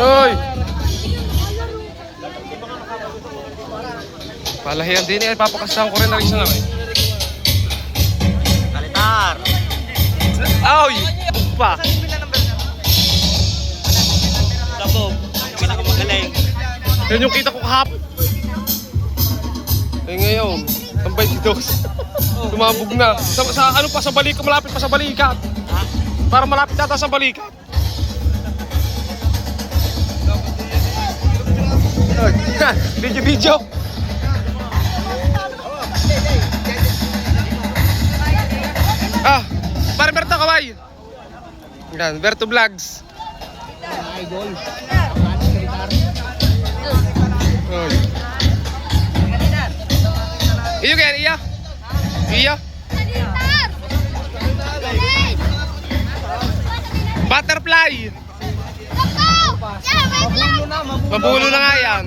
Hoy! Palahiyan din eh, papakasahan ko rin na rin siya naman. Kalitar! Ay! Pa! Sabog! Pinakamagaling! Yan yung kita ko kahapon. Eh ngayon, tambay dito. Tumabog na. Sa ano pa, sa balikat, malapit pa sa balikat. Para malapit ata sa balikat. Video. Ah, para Berto kaway. Yan, Berto Vlogs. Idol! Oy. Iyo kaya iya? Iya? Butterfly. Mabulo na nga yan.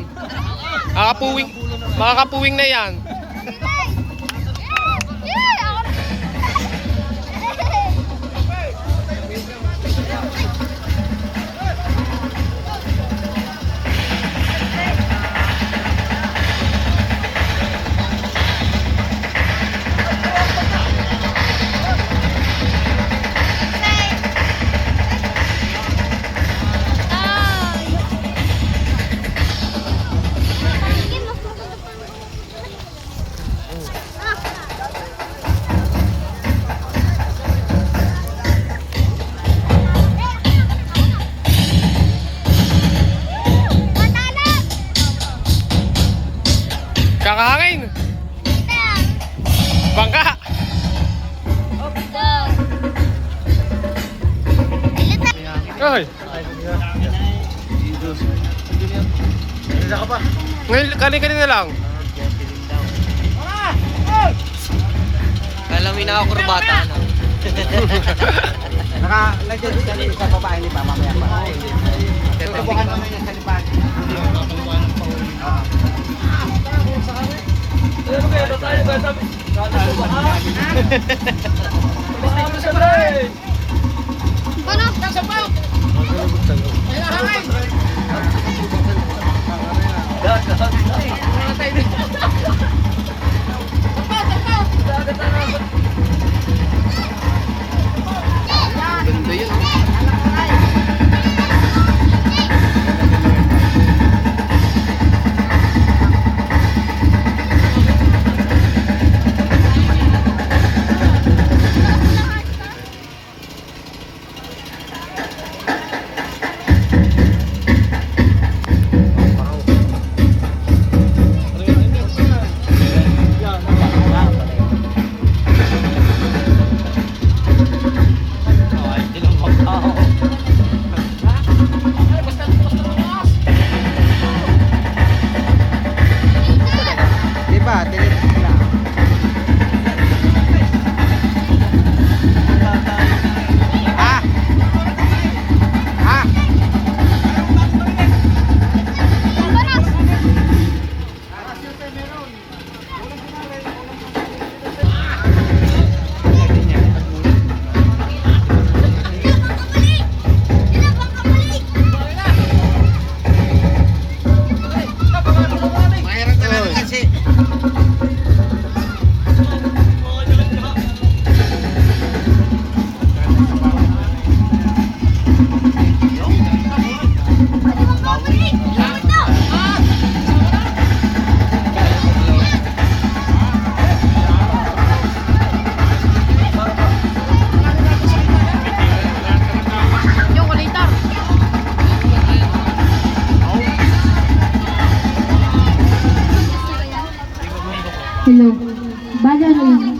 Makakapuwing na yan. Kakahangin. Bangka. Ay. Isa ka pa! Ngayon, kanina lang. Kalamin na ako kurbata, ano? Naka-lagyan sa babae ni pa, mamaya pa. Tutubukan naman yung salipan. Ganda yun. Hello. Bala na yun.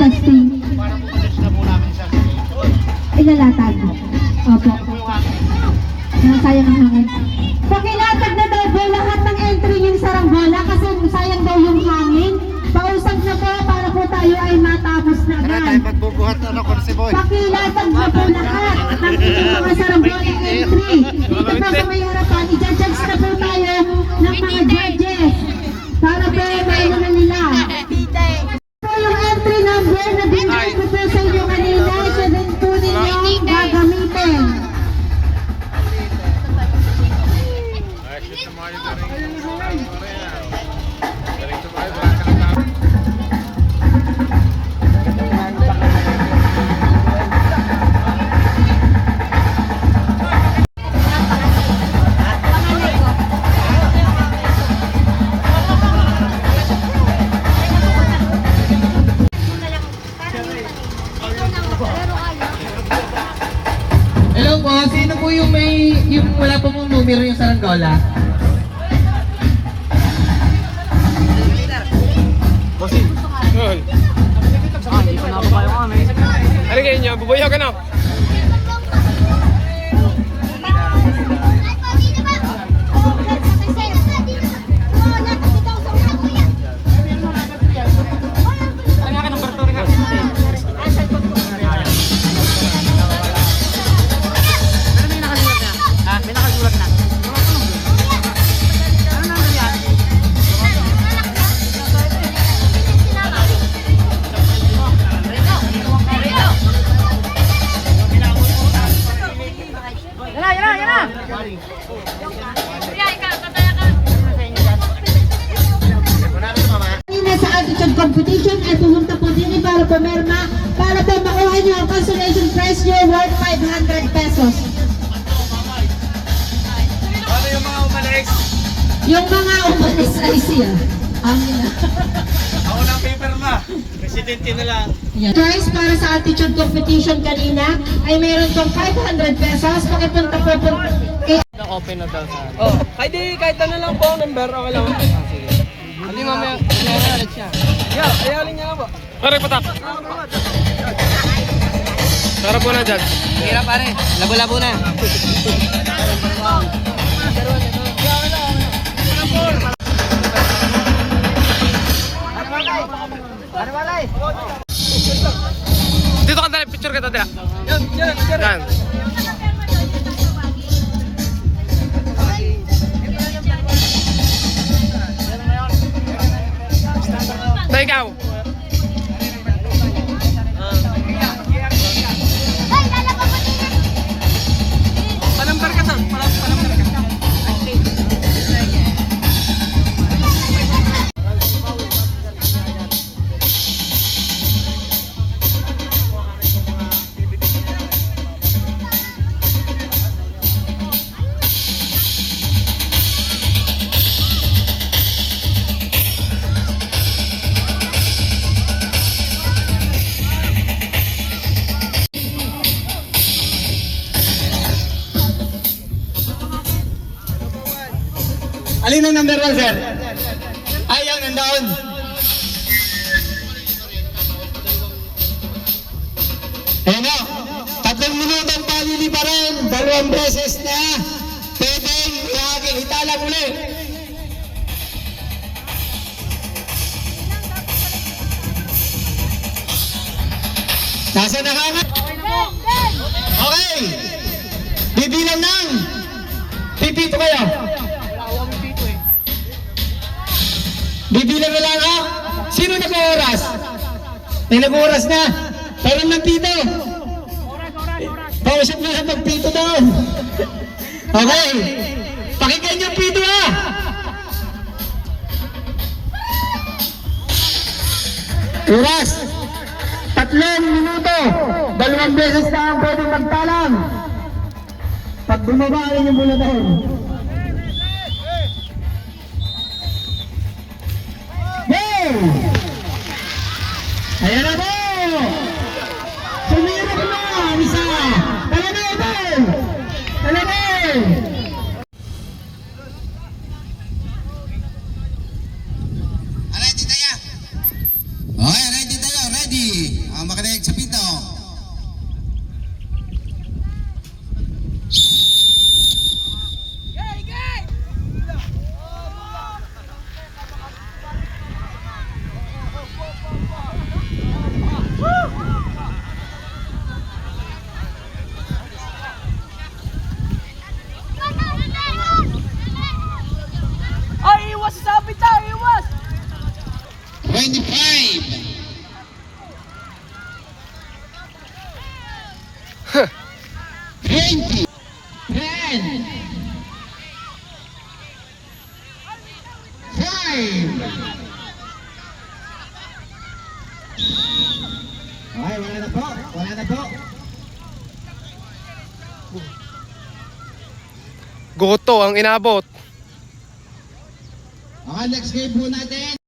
Testing. Ilalatag. Opo. Sayang ang hangin. Pakilatag na daw po lahat ng entry yung saranggola kasi sayang daw yung hangin. Pausap na po para po tayo ay matapos na agad. Magbubuhat na ako si Boy. Pakilatag na po lahat ng inyong mga saranggola entry. Dito po sa may harapan, i-judge na po tayo ng mga judges. Para po maano na nila. Ito yung entry number na binigay ko po sa inyo kanina. Siya din po ninyo gagamitin. yung wala po mong numero yung saranggola. Hoy. Ano kayo niya? Bubuyaw ka na. May nakasulat na. Ano naman yan? Yan na! Kanina sa attitude competition ay pumunta po din para pumirma para po makuha niyo ang consolation prize niyo worth 500 pesos. Ano yung mga umalis? Yung mga umalis ay siya. Amin na. Ako ng paper na. Presidente na lang. Prize para sa attitude competition kanina ay meron pong 500 pesos. Pakipunta po po kay Open na daw sa ano. Oh, kahit ano lang po, number, okay lang. Sige. Hindi mamaya, ulit siya. Yeah, ayalin niya po. Pare, patak. Tara po na, Judge. Hirap pare, labo-labo na. Dito ka dali, picture kita dali. Yan. Na ikaw. Palambar ka to. Palambar ka. Alin ang number 1, sir? Ayaw, nandoon. Ayan o, 3 minutong paliliparan, 2 beses na pwedeng italang uli. Nasa nakanga? Okay. Bibilang ng pipito kayo. Bibilang na lang ha? Sino nag-oras? May nag-oras na. Parang ng pito. Pausap na sa pagpito doon. Okay. Pakinggan yung pito ha. Oras. 3 minuto. 2 beses na ang pwedeng magtalang. Pag bumaba rin yung bulatan. Ayan na po! Sumirap na! Isa! Talaga ito! Talaga! Ready tayo? Okay, ready tayo, ready. Makinig sa pito. Ay, iwas sa sabi tayo, iwas! 25. 20. 10 5 Okay, wala na po. Wala na po. Goto ang inabot. Okay, next game po natin.